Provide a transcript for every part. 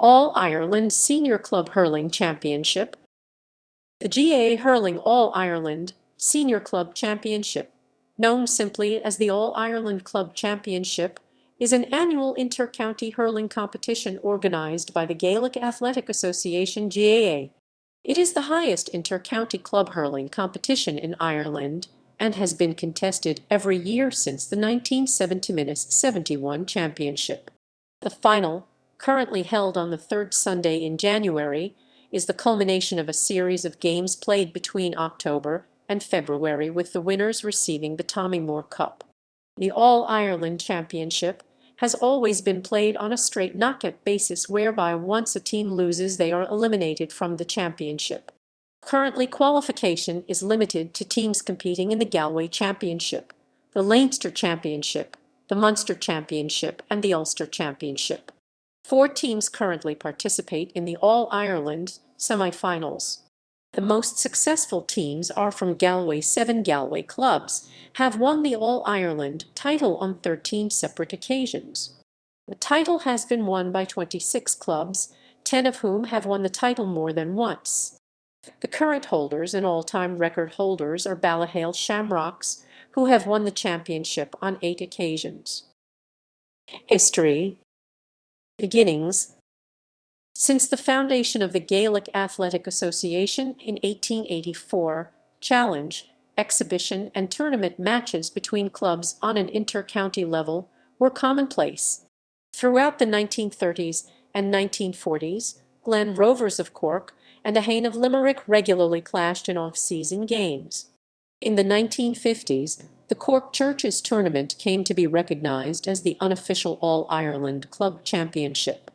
All-Ireland Senior Club Hurling Championship. The GAA Hurling All-Ireland Senior Club Championship, known simply as the All-Ireland Club Championship, is an annual inter-county hurling competition organised by the Gaelic Athletic Association (GAA). It is the highest inter-county club hurling competition in Ireland and has been contested every year since the 1970-71 championship. The final, currently held on the third Sunday in January, is the culmination of a series of games played between October and February, with the winners receiving the Tommy Moore Cup. The All-Ireland Championship has always been played on a straight knockout basis, whereby once a team loses they are eliminated from the championship. Currently, qualification is limited to teams competing in the Galway Championship, the Leinster Championship, the Munster Championship, and the Ulster Championship. 4 teams currently participate in the All-Ireland semi-finals. The most successful teams are from Galway. 7 Galway clubs have won the All-Ireland title on 13 separate occasions. The title has been won by 26 clubs, 10 of whom have won the title more than once. The current holders and all-time record holders are Ballyhale Shamrocks, who have won the championship on 8 occasions. History. Beginnings. Since the foundation of the Gaelic Athletic Association in 1884, challenge, exhibition, and tournament matches between clubs on an inter-county level were commonplace. Throughout the 1930s and 1940s, Glen Rovers of Cork and Ahane of Limerick regularly clashed in off-season games. In the 1950s, the Cork Churches tournament came to be recognised as the unofficial All-Ireland Club Championship.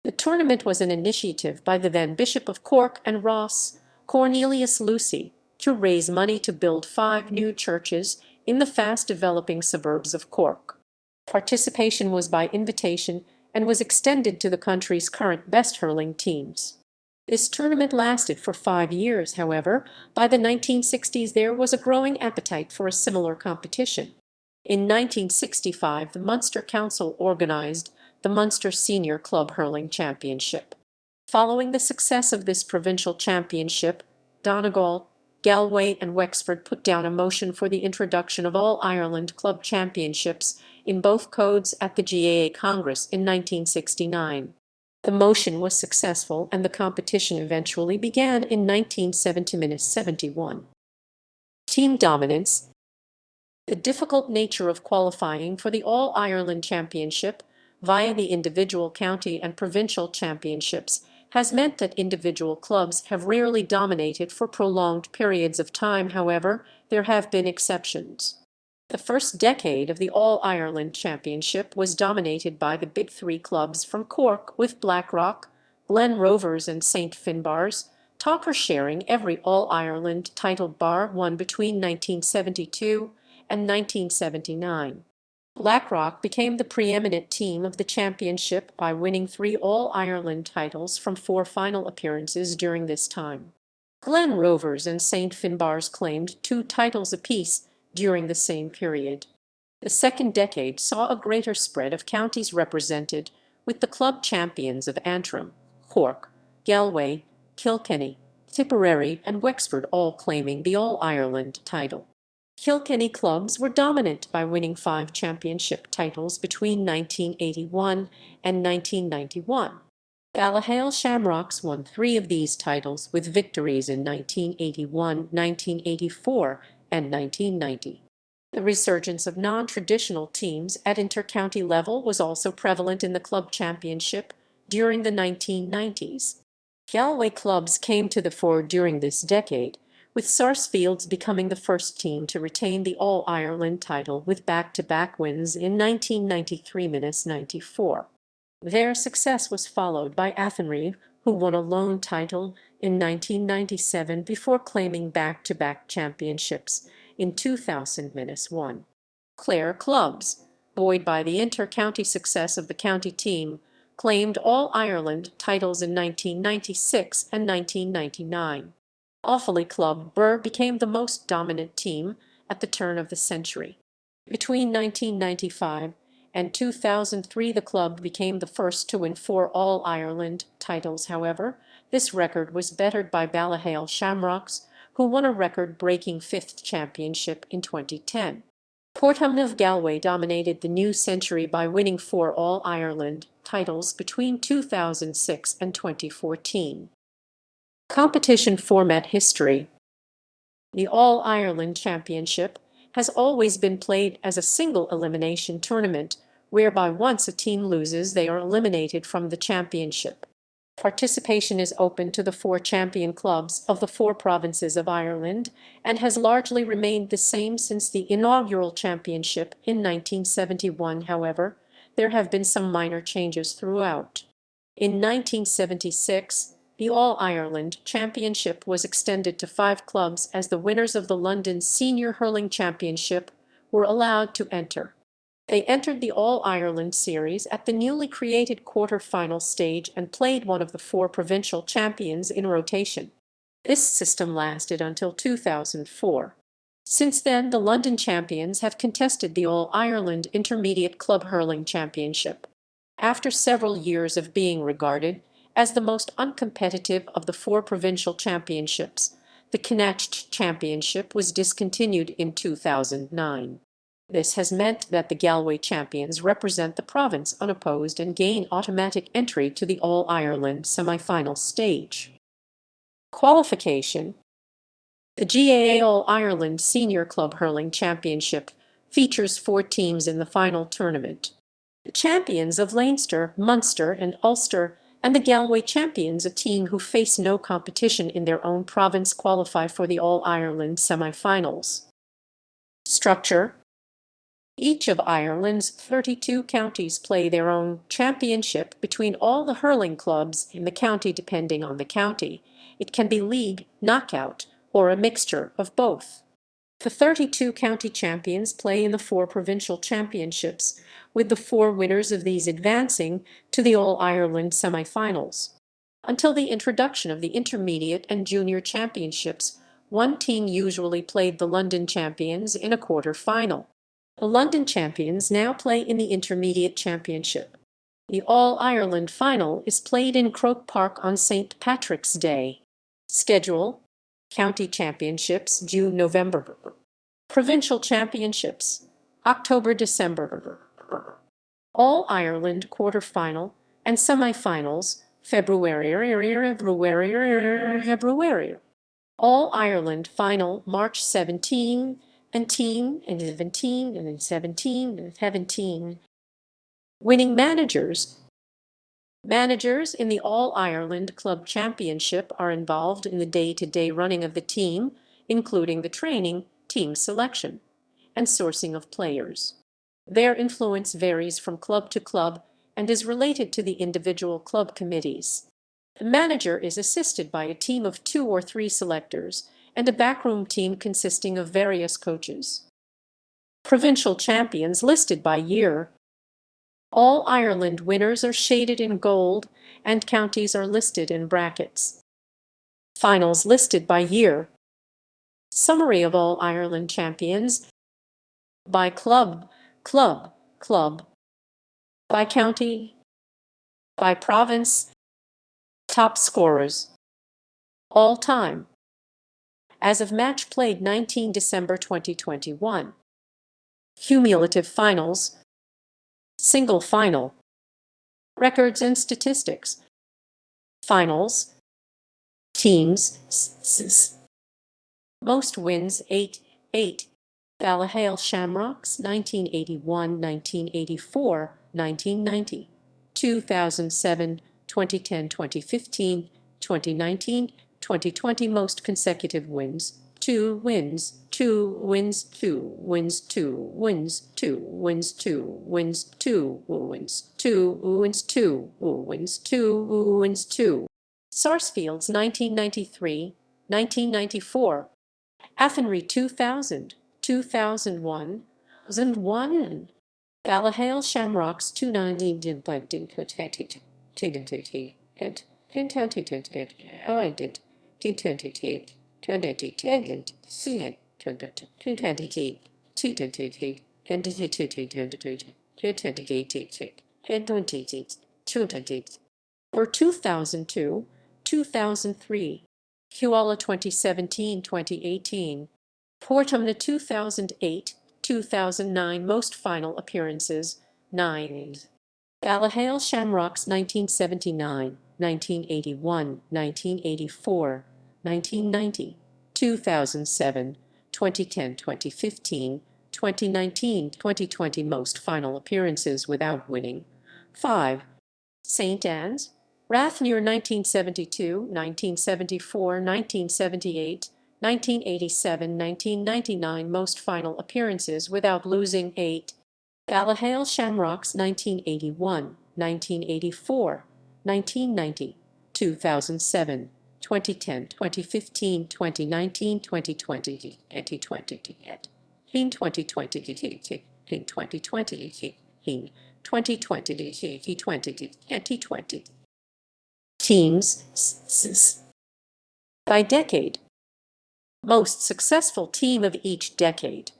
The tournament was an initiative by the then Bishop of Cork and Ross, Cornelius Lucy, to raise money to build 5 new churches in the fast-developing suburbs of Cork. Participation was by invitation and was extended to the country's current best hurling teams. This tournament lasted for 5 years, however. By the 1960s there was a growing appetite for a similar competition. In 1965 the Munster Council organised the Munster Senior Club Hurling Championship. Following the success of this provincial championship, Donegal, Galway and Wexford put down a motion for the introduction of All-Ireland Club Championships in both codes at the GAA Congress in 1969. The motion was successful and the competition eventually began in 1970-71. Team dominance. The difficult nature of qualifying for the All-Ireland Championship via the individual county and provincial championships has meant that individual clubs have rarely dominated for prolonged periods of time. However, there have been exceptions. The first decade of the All-Ireland Championship was dominated by the Big 3 clubs from Cork, with Blackrock, Glen Rovers and St Finbarrs, Togher sharing every All-Ireland title bar one between 1972 and 1979. Blackrock became the preeminent team of the championship by winning 3 All-Ireland titles from 4 final appearances during this time. Glen Rovers and St Finbarrs claimed 2 titles apiece during the same period. The second decade saw a greater spread of counties represented, with the club champions of Antrim, Cork, Galway, Kilkenny, Tipperary and Wexford all claiming the All-Ireland title. Kilkenny clubs were dominant by winning 5 championship titles between 1981 and 1991. Ballyhale Shamrocks won 3 of these titles, with victories in 1981, 1984 and 1990. The resurgence of non-traditional teams at inter-county level was also prevalent in the club championship during the 1990s. Galway clubs came to the fore during this decade, with Sarsfields becoming the first team to retain the All-Ireland title with back-to-back wins in 1993-94. Their success was followed by Athenry, who won a lone title in 1997 before claiming back-to-back championships in 2000-1. Clare clubs, buoyed by the inter-county success of the county team, claimed All-Ireland titles in 1996 and 1999. Offaly Club Birr became the most dominant team at the turn of the century. Between 1995 and 2003 the club became the first to win 4 All-Ireland titles. However, this record was bettered by Ballyhale Shamrocks, who won a record-breaking 5th championship in 2010. Portman of Galway dominated the new century by winning 4 All-Ireland titles between 2006 and 2014. Competition format history. The All-Ireland Championship has always been played as a single elimination tournament, whereby once a team loses, they are eliminated from the championship. Participation is open to the 4 champion clubs of the 4 provinces of Ireland and has largely remained the same since the inaugural championship in 1971. However, there have been some minor changes throughout. In 1976, the All-Ireland Championship was extended to 5 clubs as the winners of the London Senior Hurling Championship were allowed to enter. They entered the All-Ireland Series at the newly created quarter-final stage and played one of the 4 provincial champions in rotation. This system lasted until 2004. Since then, the London champions have contested the All-Ireland Intermediate Club Hurling Championship. After several years of being regarded as the most uncompetitive of the 4 provincial championships, the Connacht Championship was discontinued in 2009. This has meant that the Galway champions represent the province unopposed and gain automatic entry to the All-Ireland semi-final stage. Qualification. The GAA All-Ireland Senior Club Hurling Championship features 4 teams in the final tournament. The champions of Leinster, Munster and Ulster and the Galway champions, a team who face no competition in their own province, qualify for the All-Ireland semi-finals. Structure. Each of Ireland's 32 counties play their own championship between all the hurling clubs in the county. Depending on the county, it can be league, knockout, or a mixture of both. The 32 county champions play in the 4 provincial championships, with the 4 winners of these advancing to the All-Ireland semi-finals. Until the introduction of the intermediate and junior championships, one team usually played the London champions in a quarter-final. The London champions now play in the Intermediate Championship. The All-Ireland final is played in Croke Park on St. Patrick's Day. Schedule. County Championships, June-November. Provincial Championships, October-December. All-Ireland quarter-final and semi-finals, February. All-Ireland final, March 17 and 17. Winning managers. Managers in the All-Ireland Club Championship are involved in the day-to-day running of the team, including the training, team selection, and sourcing of players. Their influence varies from club to club and is related to the individual club committees. The manager is assisted by a team of 2 or 3 selectors and a backroom team consisting of various coaches. Provincial champions listed by year. All Ireland winners are shaded in gold and counties are listed in brackets. Finals listed by year. Summary of All Ireland champions. By club. By county. By province. Top scorers. All time. As of match played 19 December 2021. Cumulative finals. Single final. Records and statistics. Finals. Teams. Most wins 8. Ballyhale Shamrocks 1981, 1984, 1990, 2007, 2010, 2015, 2019, 2020. Most consecutive wins 2 wins, 2 wins, 2 wins, 2 wins, 2 wins, 2 wins, 2 wins, 2 wins, 2 wins, 2 wins, 2. Sarsfields 1993, 1994. Athenry 2000, 2001, 2001. Ballyhale Shamrocks 290. For 2002, 2003, Kuala 2017-2018, Portumna 2008, 2009 most final appearances, 9. Ballyhale Shamrocks 1979, 1981, 1984, 1990, 2007, 2010, 2015, 2019, 2020 most final appearances without winning, 5. St. Anne's, Rathnear 1972, 1974, 1978, 1987, 1999 most final appearances without losing, 8. Ballyhale Shamrocks 1981, 1984, 1990, 2007, 2010, 2015, 2019, 2020, 2020, 2020, 2020. Teams by decade. Most successful team of each decade.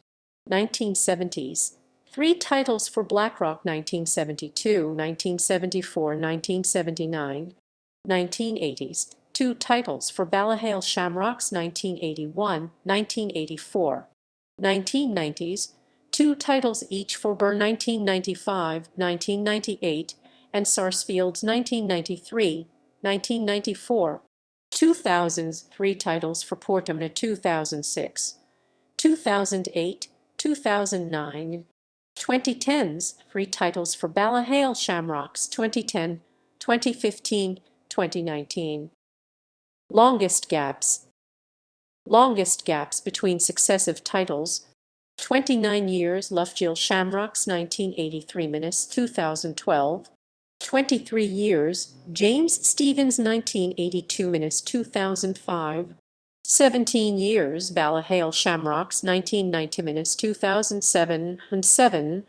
1970s. 3 titles for Blackrock 1972, 1974, 1979. 1980s. 2 titles for Ballyhale Shamrocks 1981, 1984. 1990s. 2 titles each for Burr 1995, 1998, and Sarsfield's 1993, 1994. 2000s, 3 titles for Portumna 2006, 2008, 2009. 2010s, 3 titles for Ballyhale Shamrocks 2010, 2015, 2019. Longest gaps. Longest gaps between successive titles. 29 years Loughgill Shamrocks 1983-2012. 23 years James Stephens 1982-2005. 17 years Ballyhale Shamrocks 1990-2007 and 7